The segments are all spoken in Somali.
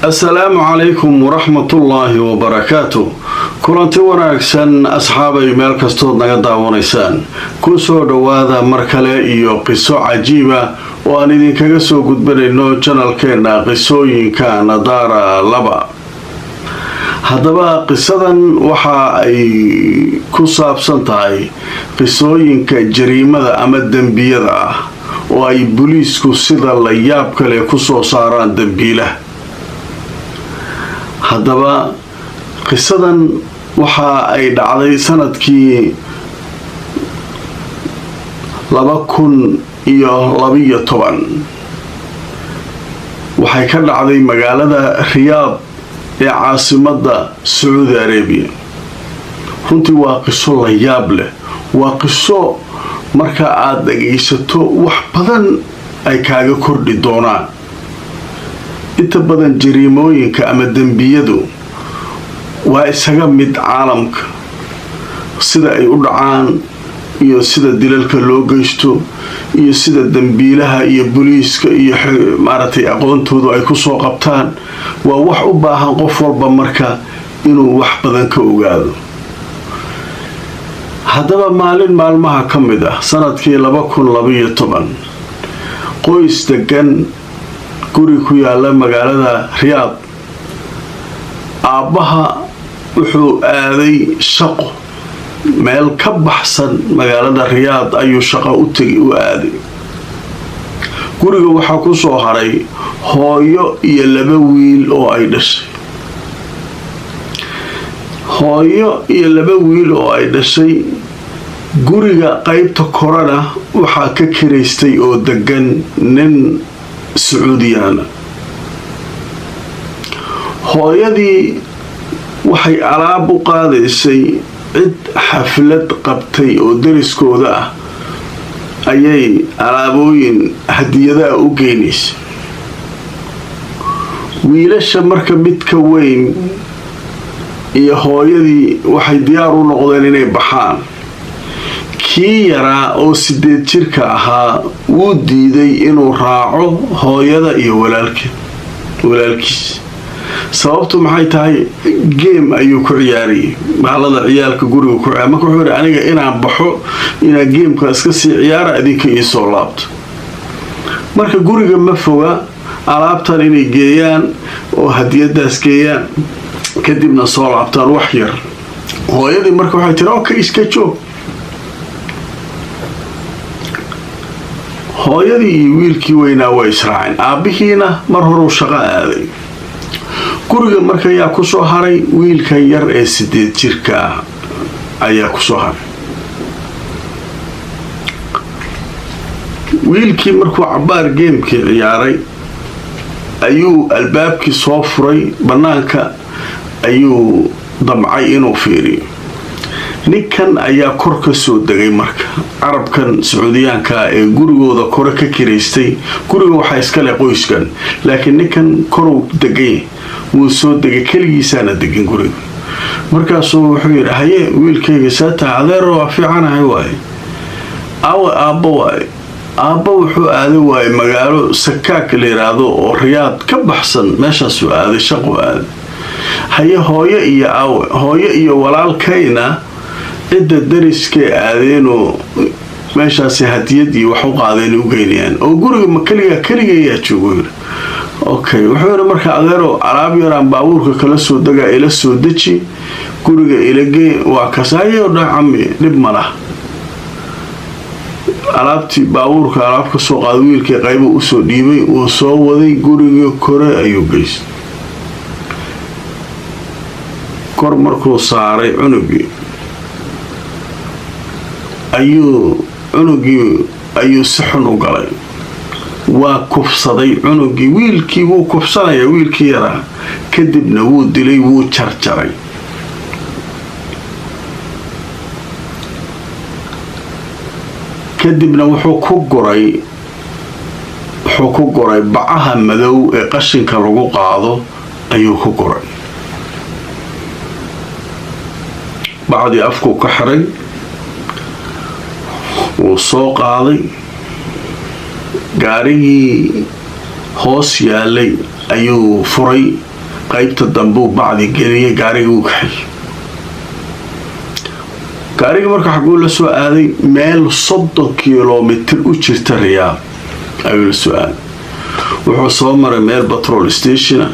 السلام عليكم ورحمة الله وبركاته. كلنتي wanaagsan asxaabay meel kastood naga daawanaysaan ku soo dhawaada mar kale iyo qiso cajiiba oo aan idinkaga soo gudbinayno channelkeena qisooyinka Nadaara 2. haddaba qisadan waxa ay ku saabsan tahay qisooyinka jariimada ama dambiyada ah oo ay booliisku sida la yaab kale ku soo saaraan dambiilaha. haddaba qisadan waxa ay dhacday sanadkii 2012 waxay ka dhacday magaalada Riyaad ee caasimadda Saudi Arabia. runtii waa qiso la yaab leh, waa qiso marka aad dhageysato wax badan ay kaaga kordhi doonaan. inta badan jariimooyinka ama dambiyadu waa isaga mid caalamka, sida ay u dhacaan iyo sida dilalka loo geysto iyo sida dambiilaha iyo booliiska iyo maaragtay aqoontoodu ay ku soo qabtaan. waa wax u baahan qof walba marka inuu wax badan ka ogaado. haddaba maalin maalmaha ka mid ah sanadkii 2012 qoys degan guri ku yaala magaalada Riyaad, aabbaha wuxuu aaday shaqo meel ka baxsan magaalada Riyaad ayuu shaqo u aaday. guriga waxaa ku soo haray hooyo iyo 2 wiil oo ay dhashay. guriga qaybta korana waxaa ka kireystay oo degan nin Sacuudiyana. hooyadii waxay alaab u qaadaysay cid xaflad qabtay oo dariskooda ah ayay alaabooyin hadiyadaha u geynaysay. wiilasha marka midka weyn iyo hooyadii waxay diyaar u noqdeen inay baxaan. kii yaraa oo 8 jirka ahaa wuu diiday inuu raaco hooyada iyo walaalkiis. sababtu maxay tahay? game ayuu ku ciyaariyay, maalada ciyaalka guriga ku ciyaar. marka wuxuu yiri aniga inaan baxo inaan gameka iska sii ciyaara adinka ii soo laabto. marka guriga ma foga, alaabtan inay geeyaan oo hadiyadaas geeyaan kadibna soo laabtaan wax yar. hooyadii marka waxay tiri okay iska joog. hooyadii iyo wiilkii weynaa way israaceen. aabbihiina mar hore uu shaqo aaday. guriga marka ayaa ku soo haray wiilkan yar ee 8 jirka ah ayaa ku soo haray. wiilkii markuu cabaar gamekii ciyaaray ayuu albaabkii soo furay, banaanka ayuu damcay inuu fiiriyo. ninkan ayaa kor ka soo degay. marka carabkan Sacuudiyaanka ee gurigooda kore ka kireystay, guriga waxaa iska leh qoyskan, laakiin ninkan koruu degay, wuu soo degay, keligiisaana degan guriga. markaasuu wuxuu yidhi haye wiilkayga saata adeero waa fiicanahay waaye aabbo waaye. aabbo wuxuu aaday waaye magaalo Sakaak la yiraahdo oo Riyaad ka baxsan, meeshaasuu aaday shaqo aaday. haye hooyo iyo walaalkayna cidda dariskay aadeenoo meeshaasi hadiyad iyo wax u qaadeen u geynayaan oo guriga ma keligaa joogo. okay wuxuu yiri marka adeero alaab yaraan baabuurka kala soo daga ila soo deji, guriga ila gee. waa kasaayo dhacami dib mala. alaabtii baabuurka alaab ka soo qaad. wiilkii qayb u soo dhiibay, uu soo waday, guriga kore ayuu geystay. kor markuu saaray cunugii ayuu si xun u galay. waa kufsaday cunugii. wiilkii wuu kufsanaya, wiilkii yaraa, kadibna wuu dilay, wuu jarjaray. kadibna wuxuu ku guray bacaha madow ee qashinka lagu qaado ayuu ku guray. bacdii afku ka xiray, wuu soo qaaday. gaarigii hoos yaalay ayuu furay qaybta dambu bacdi geliyay gaariga uu kaxay gaariga marka xaguu la soo aaday meel 30 kilomitir u jirta Riyaad ayuu la soo aaday wuxuu soo maray meel petrol station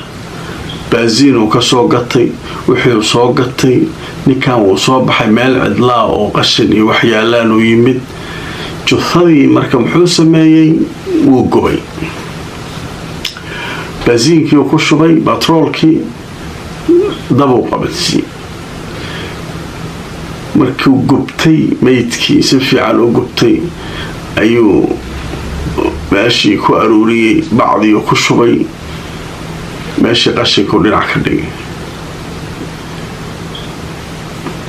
baasiin uu ka soo gatay wuxuu soo gatay ninkan uu soo baxay meel cidlaa oo qashin iyo waxyaalaan u yimid juthadii marka muxuu sameeyay wuu gubay baasiinkii ku shubay petrolkii dabo qabadsi markuu gubtay meydkii si fiican u gubtay ayuu meeshii ku aruuriyay bacdii ku shubay meeshii qashinku dhinac ka dhigay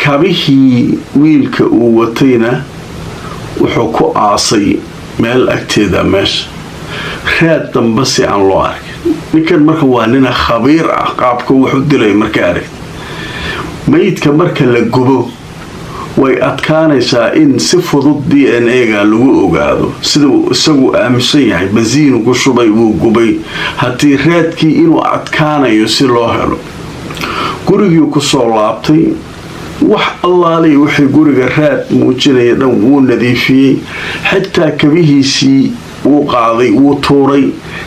kabihii wiilka uu watayna wuxuu ku aasay meel agteeda meesha raad damba si aan loo arkin ninkan marka waa nin khabiir ah qaabka wuxuu dilay marka arag meydka marka la gubo way adkaanaysaa in si fudud DNA-ga lagu ogaado sida isagu aaminsan yahay basiin ku shubay uu gubay haddii raadkii inuu adkaanayo si loo helo gurigii ku soo laabtay wax allaale wixii guriga raad muujinaya dhan wuu nadiifiyay xitaa kabihiisii wuu qaaday wuu tuuray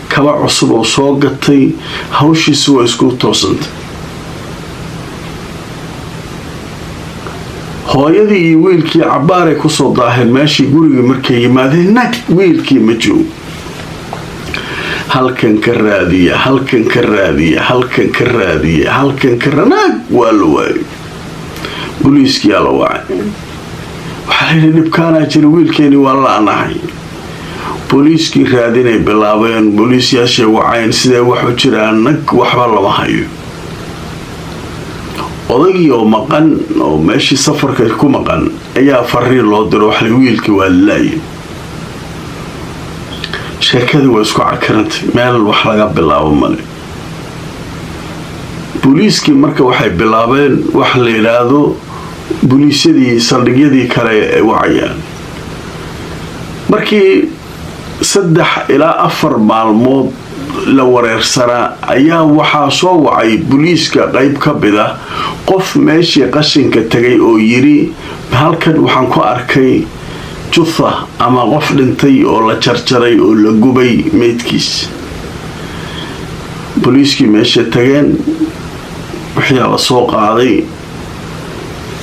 kaba cusub oo soo gatay hawshiisu waa isku toosantay hooyadii iyo wiilkii cabaaray ku soo daaheen meeshii guriga markay yimaadeen nag wiilkii ma joogo halkan ka raadiya halkan ka raadiya halkan ka raadiya halkan ka nag waa la waayay booliiskii la wacay waxaa la dhibkaana jira wiilkeeni waa la anahay booliiskii raadinay bilaabeen booliisyaashay wacayn sidee wax u jiraan nag waxba lama hayo odagii oo maqan oo meeshii safarka ku maqan ayaa fariin loo diro wax wiilkii waa laayay sheekadii waa isku cakarantay meel wax laga bilaabo male booliiskii marka waxay bilaabeen wax la yiraahdo booliisyadii saldhigyadii kale ay wacayaan markii 3 ilaa 4 maalmood la wareersanaa ayaa waxaa soo wacay booliiska qayb ka bida qof meeshii qashinka tagay oo yiri halkan waxaan ku arkay jutha ama qof dhintay oo la jarjaray oo la gubay meydkiis booliiskii meesha tageen wixii la soo qaaday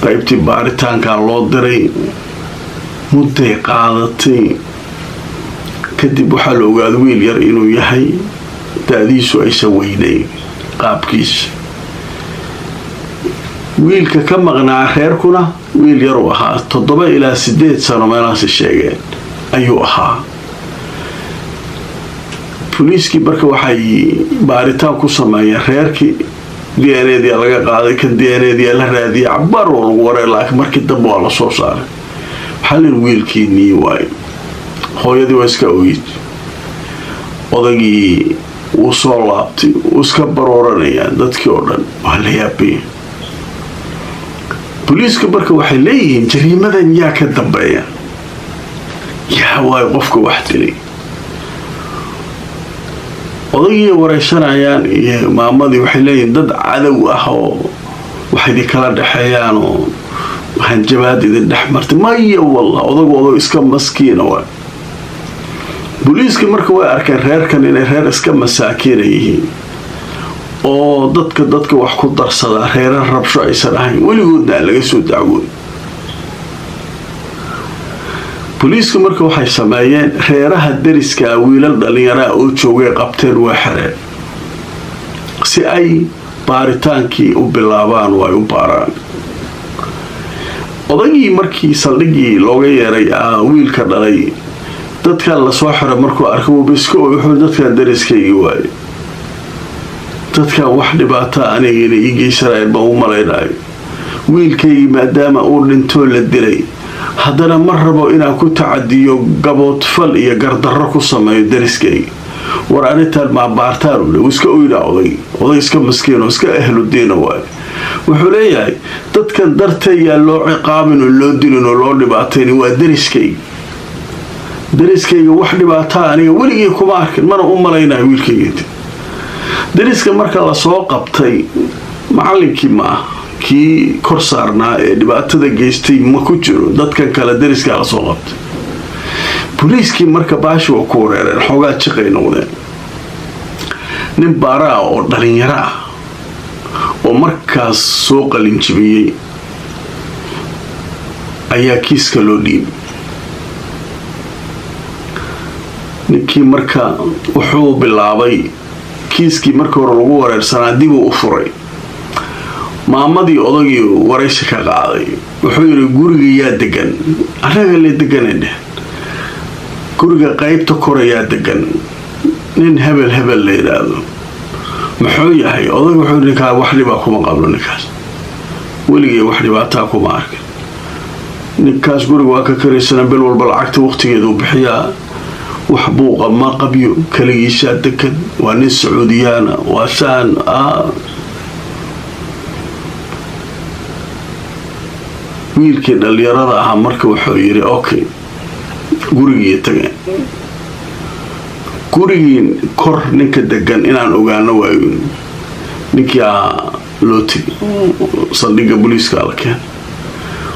qaybtii baaritaanka loo diray mudday qaadatay kadib waxaa la ogaaday wiil yar inuu yahay daadiisu aysan weynayn qaabkiisa wiilka ka maqnaa reerkuna wiil yar uu ahaa 7 ilaa 8 sano meelahaas sheegeen ayuu ahaa booliiskii marka waxay baaritaan ku sameeyeen reerkii DNA-dii laga qaaday kan DNA-dii la raadiyay cabar oo lagu wareer laakiin markii dambe waa la soo saaray xalin wiilkii nii waay hooyadii waa iska ogeyd odagii wuu soo laabtay wuu iska barooranayaan dadkii oo dhan waa la yaabay booliiska marka waxay leeyihiin jariimadan yaa ka dambeeya yaa waay qofka wax dilay odagii wareysanayaan iyo maamadii waxay leeyihiin dad cadow ah oo waxay kala dhaxeeyaan oo hanjabaad idin dhex martay maya wallah odagu iska maskiina waa booliiska marka way arkeen reerkan inay reer iska masaakiin yihiin oo dadka wax ku darsada reerar rabsho aysan ahayn weligoodna laga soo dacwooday booliiska marka waxay sameeyeen reeraha dariska wiilal dhalinyaro oo joogay qabteen waa xireen si ay baaritaankii u bilaabaan oo ay u baaraan odagii markii saldhigii looga yeeray wiilka dhalay dadka la soo xiray markuu arkay bisko wuxuu dadka dariskayga waayay dadka wax dhibaato aniga ii geysanay ba u maleynay wiilkayga maadaama uu dhinto la dilay haddana ma rabo inaan ku tacadiyo gabood fal iyo gardarro ku sameeyo dariskayga war arintan ma baartaan uu iska oyna oday iska maskiin oo iska ahlu diin waay wuxuu leeyahay dadkan dartay yaa loo ciqaabin oo loo dilin oo loo dhibaateyn waa dariskayga wax dhibaato aniga weligii kuma arkin mana u maleynay wiilkayga dariska marka la soo qabtay macallinkii ma kii kor saarnaa ee dhibaatada geystay ma ku jiro dadkan kale dariska la soo qabtay booliiskii marka baashi waa ku wareereen xoogaa jiqay noqdeen nin baaraa oo dhalinyaro ah oo markaas soo qalinjibiyey ayaa kiiska loo dhiibay ninkii marka wuxuu bilaabay kiiskii markii hore lagu wareersanaa dibuu u furay maamadii odagii waraysi ka qaaday wuxuu yidhi guriga yaa degan annaga le deganay dheh guriga qaybta korayaa degan nin hebel la yidhaahdo muxuu yahay odag wuxuu ninkaa wax dhibaa kuma qabno ninkaas weligay wax dhibaataa kuma arkin ninkaas guriga waa ka karaysana bil walba lacagta waqtigeedu bixiyaa wax buuqa ma qabyo kaligiisaa degan waa nin sacuudiyaana waa saan wiilkii dhalinyarada ahaa marka wuxuu yidhi okay gurigii tageen gurigii kor ninka degan inaan ogaano waayo ninkii loo tegi saldhigga booliiska la keeno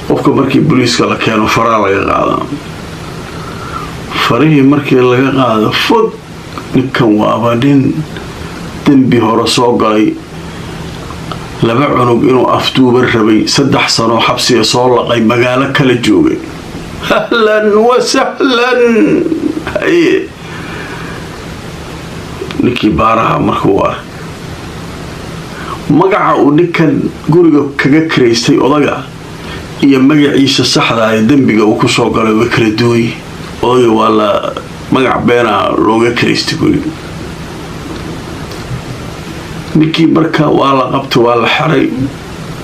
qofka markii booliiska la keeno faraa laga qaadaa farihii markii laga qaado fog ninkan waaba nin dembi hore soo galay laba cunug inuu afduuba rabay 3 sano xabsiga soo laqay magaalo kala joogay ahlan wa sahlan ninkii baaraha markuu arkay magaca uu ninkan guriga kaga karaystay odaga iyo magaciisa saxda ah ee dembiga uu ku soo galay way kala duwan odaga waa la magac beena looga karaystay guriga ninkii marka waa la qabtay waa la xiray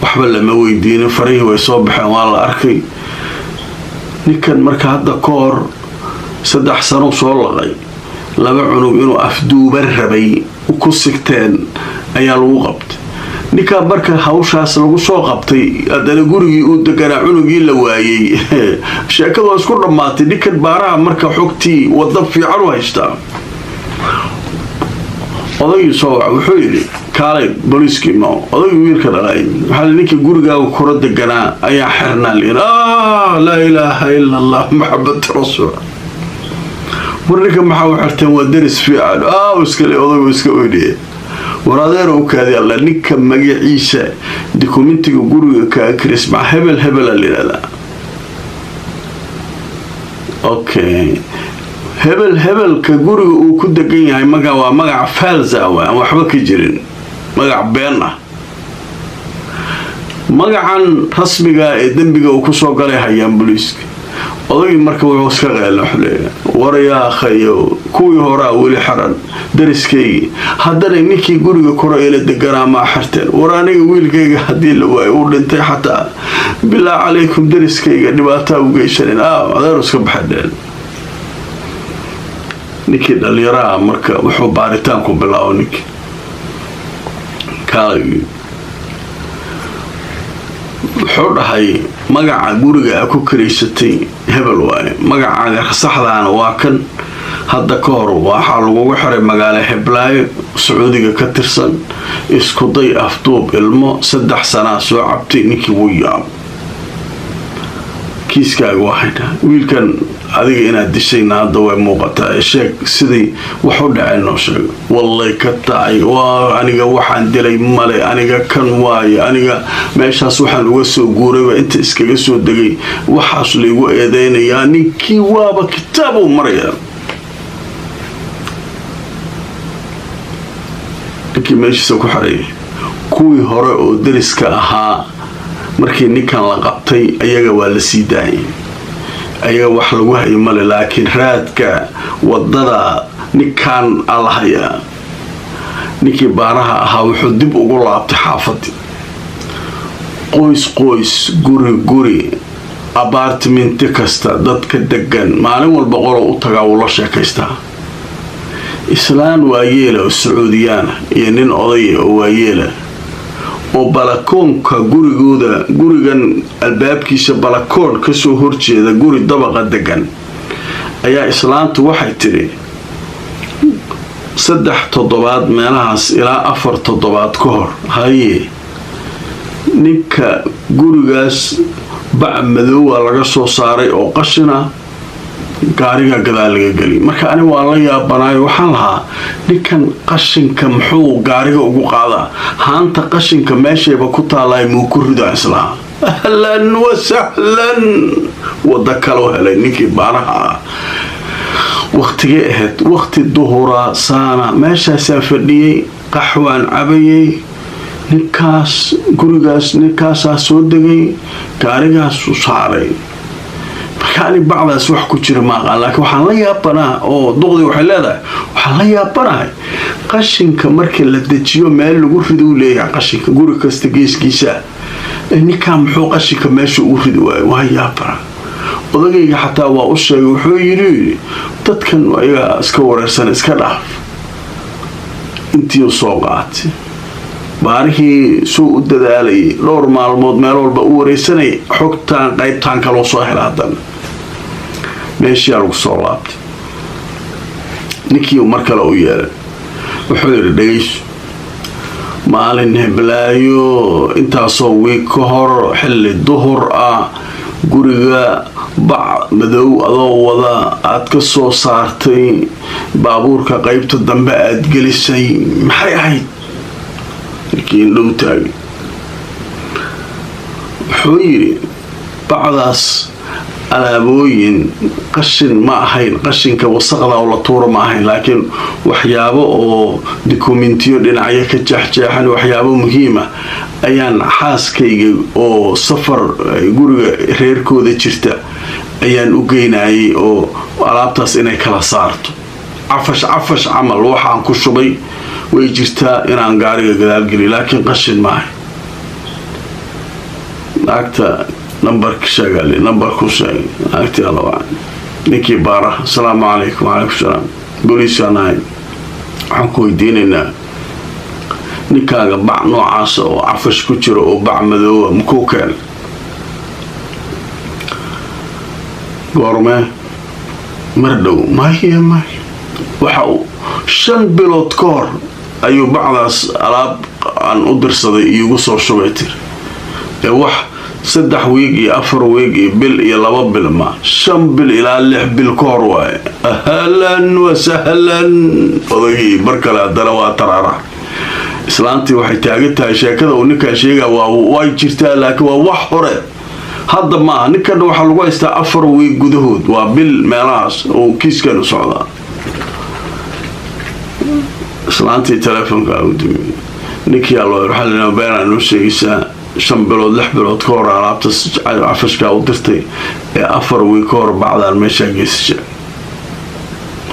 waxba lama weydiinin farihii way soo baxeen waa la arkay ninkan marka hadda ka hor 3 sano soo laqay laba cunug inuu afduuba rabay ku sigteen ayaa lagu qabtay ninka marka hawshaas lagu soo qabtay hadana gurigii uu deganaa cunugii la waayay sheekadu isku dhamaatay ninkan baaraha marka xogtii wada fiican u haystaa odagii soo wuxuu yidhi kaalay booliiskii ma odagii wiilka dhalay waxaa ninkii gurigaaga koro deganaa ayaa xirnaa laa ilaaha ila allah maxamed rasuul warninka maxaa u xirteen waa daris fiican iskale odagu iska oydhiye war adeer u kaadi alla ninka magaciisa dokumentiga guriga ka krisma hebel la yiraahdaa okay hebel ka guriga uu ku degan yahay waa magac falsa aan waxba ka jirin magac been ah magacan rasmiga ee dembiga uu ku soo galay hayaan booliiska odagii marka wuxuu iska qeylay warayaa khayo kuwii hore weli xaran dariskaygi haddana ninkii guriga koro ee la deganaa ma xirteen war aniga wiilkayga haddii la waayo uu dhintay xataa bilaa calaykum dariskayga dhibaataa u geysanin adeer iska baxadeen ninkii dhalinyaraha marka wuxuu baaritaanku bilaabo ninkii kaalay wuxuu dhahay magaca guriga ku karaysatay hebel waaye magacaaga saxdaana waa kan hadda ka hor waxaa lagu xiray magaalo Hiblaayo Sacuudiga ka tirsan isku day afduub ilmo 3 sano soo cabtay ninkii wuu yaab kiiskaaga waxayna wiilkan adiga inaad dishayna hadda way muuqataa sheeg sidii wax u dhacay noo sheeg wallahi ka taay waa aniga waxaan dilay male aniga kan waaye aniga meeshaas waxaan uga soo guuray inta iskaga soo dagay waxaas leeyahay eedeynaya ninkii waaba kitaabu maraya meeshiisa ku xiray kuwii hore oo dariska ahaa markii ninkan la qabtay ayaga waa la sii daayay ayaga wax lagu hayo male laakiin raadka wadada ninkan alhaya ninkii baaraha ahaa wuxuu dib ugu laabtay xaafadii qoys guri apartment kasta dadka degan maalin walba qolo u tagaa uu la sheekaystaa islaan waayeela oo Sacuudiyaan iyo nin oday oo waayeela oo balakoonka gurigan albaabkiisa balakoon ka soo horjeeda guri dabaqa degan ayaa islaantu waxay tiri saddex toddobaad meelahaas ilaa 4 toddobaad ka hor haye ninka gurigaas bac madoowa laga soo saaray oo qashina gaariga gadaal laga gali marka ani waa la yaabanaay waxaan lahaa ninkan qashinka muxuu gaariga ugu qaadaa haanta qashinka meeshayba ku taalay muu ku ridaa islaa ahlan wa sahlan wada kale helay ninkii baaraha waqtigii ahayd waqti duhura saana meeshaasaan fadhiyay qaxwaan cabayay ninkaas gurigaas ninkaasaa soo degay gaarigaas u saaray markaani bacdaas wax ku jira maaqaan laakiin waxaan la yaabanaa oo duqdi waxay leedahay waxaan la yaabanahay qashinka markii la dejiyo meel lagu rido uu leeyahay qashinka guri kasta geeskiisa ninkaan muxuu qashinka meesha ugu ridi waayo waa yaabanaa odagayga xataa waa u sheegay wuxuu yidhi dadkan ayaga iska wareersan iska dhaaf intii u soo qaatay baarihii soo u dadaalayay dhowr maalmood meel walba u wareysanayay xogtaan qaybtaan kaloo soo hela haddana meeshiyaa lagu soo laabtay ninkii mar kale u yeelay wuxuu yidhi dhegayso maalin heblaayo intaasoo wiig ka hor xilli duhur ah guriga bac madow adoo wada aad ka soo saartay baabuurka qaybta dambe aad gelisay maxay ahayd ninkii indhow taagay wuxuu yidhi bacdaas alaabooyin qashin ma ahayn qashinka wasaqda oo la tuuro ma ahayn laakiin waxyaabo oo dokumentiyo dhinacyo ka jeexjeexan waxyaabo muhiima ayaan xaaskayga oo safar guriga reerkooda jirta ayaan u geynayay oo alaabtaas inay kala saarto cafash camal waxaan ku shubay way jirtaa inaan gaariga gadaal geliyo laakiin qashin ma ahayn naagta numberka sheegali numberku sheegay naagtii alawaan ninkii baaraha asalaamu calaykum wacalaykum salaam booliiskaan ahay waxaan ku weydiinaynaa ninkaaga bac noocaasa oo cafash ku jiro oo bac madoowa makuu keenay goormee mar dhow mahiya waxa uu 5 bilood ka hor ayuu bacdaas alaab aan u dirsaday iigu soo shubay tir ee wax 3 wiig iyo 4 wiig iyo bil iyo 2 bil ma 5 bil ilaa 6 bil ka hor waaye ahlan wa sahlan odagii markale haddana waa tarara islaantii waxay taagan tahay sheekada uu ninkaan sheegaa way jirtaa laakiin waa wax hore hadda maaha ninkan waxaa lagu haystaa 4 wiig gudahood waa bil meelahaas oo kiiskan u socdaa islaantii telefoonka u dimi ninkii allo waxaa leenahay beenaan noo sheegaysaa 5 bilood 6 bilood ka hor alaabta cafashkaa u dirtay ee 4 wiig ka hor bacdaan meeshaa geysasha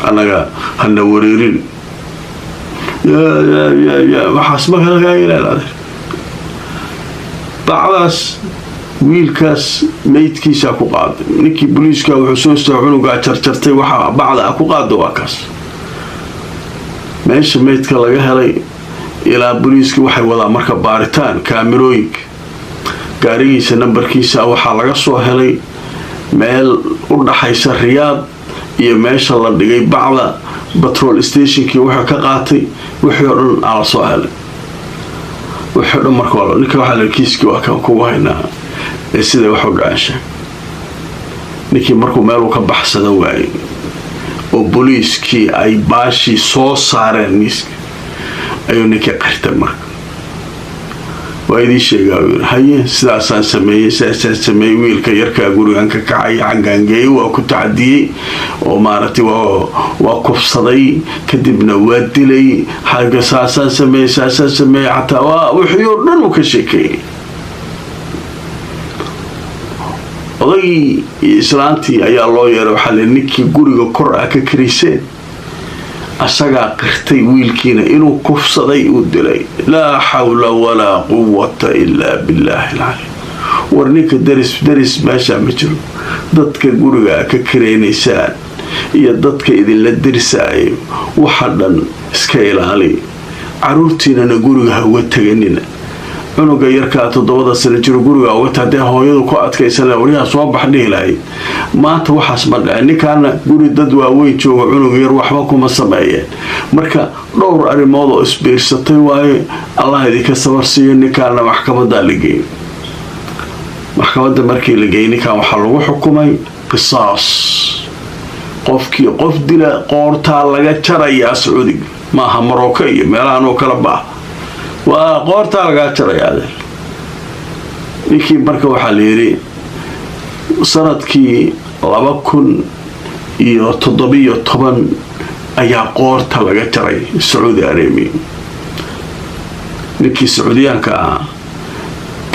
annaga hana wareerin waxaas ma kalagaa ilaalaade bacdaas wiilkaas meydkiisaa ku qaaday ninkii booliiska wuxuu soo istaa cunugaa jarjartay waxa bacda ku qaada waa kaas meesha meydka laga helay ilaa booliiska waxay wadaa marka baaritaan kaamirooyinka gaarigiisa nambarkiisa waxaa laga soo helay meel u dhaxaysa Riyaad iyo meesha la dhigay bacda petrol stationkii wuxuu ka qaatay wixii oo dhan ala soo helay wixii dhan marka wala ninka waxa la kiiski waa kan kugu haynaa sida wax u dhacay ninkii markuu meel uu ka baxsada waayay oo booliiskii ay baashi soo saareen miiska ayuu ninkii qartay marka waydii sheegaa haye sidaasaan sameeyay wiilka yarkaa gurigan ka kacay xangaangeey waa ku tacdiyay oo maaragtay waa kufsaday kadibna waa dilay xaga saasaan sameeyay xataa waa wixii oo dhan uu ka sheekeeyay odagii islaantii ayaa loo yeeray waxaa le ninkii guriga kor ah ka kariseen asagaa qirtay wiilkiina inuu kufsaday uu dilay laa xawla walaa quwata ilaa billaahi alcaliim war ninka daris meeshaa ma jiro dadka guriga ka kareynaysaan iyo dadka idinla dirsaayo waxa dhan iska ilaali caruurtiinana guriga ha uga teganina cunuga yarkaa 7 sano jiro guriga uga taday hooyadu ku adkaysanay wariyaha soo bax dhiilay maanta waxaas ma dhacay ninkaana guri dad waaweyn jooga cunug yar waxba kuma sameeyeen marka dhowr arimood oo isbiirsatay waaye Allah idinka sabarsiyo ninkaana maxkamadda ligay maxkamadda markii ligay ninkaan waxa lagu xukumay qisaas qofkii qof dila qoorta laga jaraya Sacuudi maaha Morocco iyo meelahan oo kala baa waa qoorta laga jaraya ninkii marka waxa la yiri sanadkii 2017 ayaa qoorta laga jaray Saudi Arabia ninkii Sacuudiyaanka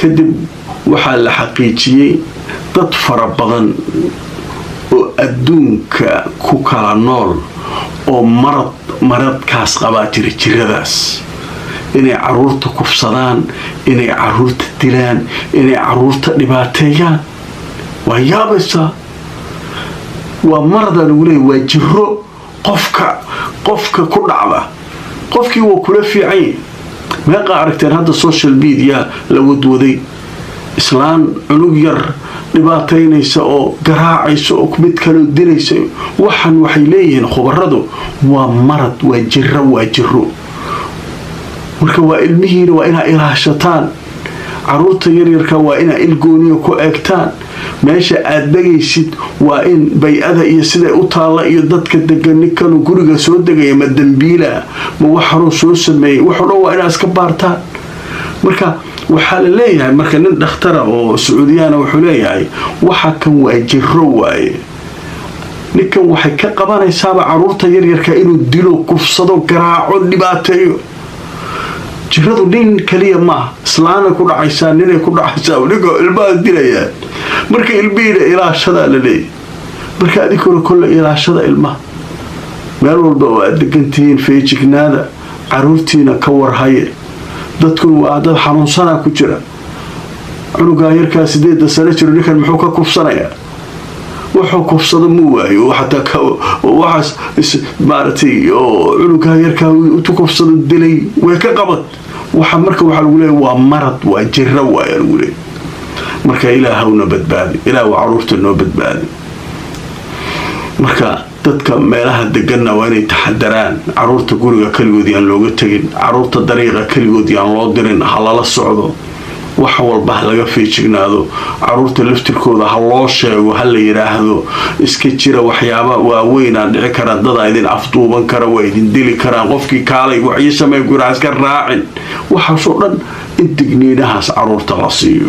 kadib waxa la xaqiijiyay dad fara badan oo adduunka ku kala nool oo maradkaas qaba jiradaas inay caruurta kufsadaan inay caruurta dilaan inay caruurta dhibaateeyaan waa yaabaysa waa maradan uu leeyahay waa jiro qofka ku dhacda qofkii uu kula fiican meeqa aragteen hadda social media la wadwaday islaan cunug yar dhibaateynaysa oo garaacaysa oo mid kale dilaysa waxan waxay leeyihiin khubaradu waa marad waa jiro marka waa ilmihiina waa ina ilaashataan caruurta yaryarka waa ina ilgooniyo ku eegtaan meesha aad dagaysid waa in bay'ada iyo sida u taala iyo dadka degan kan guriga soo dagaya ma dambiila ma waxaro soo sameeyay wuxuu waa ina iska baartaan marka waxa la leeyahay marka nin dhakhtar oo Sacuudiyana wuxuu leeyahay waxa kan waa jiro waaye ninkan waxay ka qabanaysaa caruurta yaryarka inuu dilo kufsado garaaco dhibaateeyo jiradu nin kaliya ma islaana ku dhacaysa ninay ku dhacaysa waliga ilmaha dilaya marka ilmihiina ilaashada la leeyahay marka adikoo kale ilaashada ilmaha meel walba oo aad degantiin feejignaada caruurtiina ka warhaye dadku waa dad xanuunsana ku jira cunuga yarka 8 sano jiro ninkan muxuu ka kufsanayaa wuxuu kufsado mu waayo hatta waxaas maartay oo cunuga yarka uu kufsado dilay way ka qabad waxa marka waxa lagu leeyahay waa marad waa jiro waa lagu leeyahay marka ilaahawna badbaadi ilaahu caruurta noo badbaadi marka dadka meelaha deganna waa inay taxadaraan caruurta guriga kaligood aan looga tagin caruurta dariiqa kaligood aan loo dirin halala socdo wax walba laga feejignaado caruurta laftirkooda ha loo sheego hal la yiraahdo iska jira waxyaabo waaweyn aan dhici kara dad idin afduuban kara way idin dili karaan qofkii kaalay waxay sameey guraas ka raacin waxa soo dhan intigniinahaas caruurta la siiyo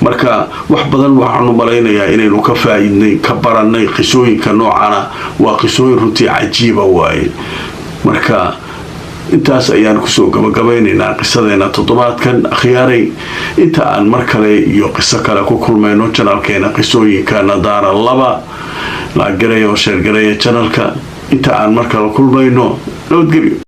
marka wax badan waxaanu malaynayaa inaynu ka faa'iidnay ka baranay qisooyinka noocana waa qisooyin runtii cajiiba waaye marka intaas ayaan ku soo gabagabaynaynaa qisadeena toddobaadkan akhyaaray inta aan mar kale iyo qiso kale ku kulmayno channelkeena qisooyinka nadaara 2 la gareeyo share gareeyo channelka inta aan mar kale kulmayno nabadgelyo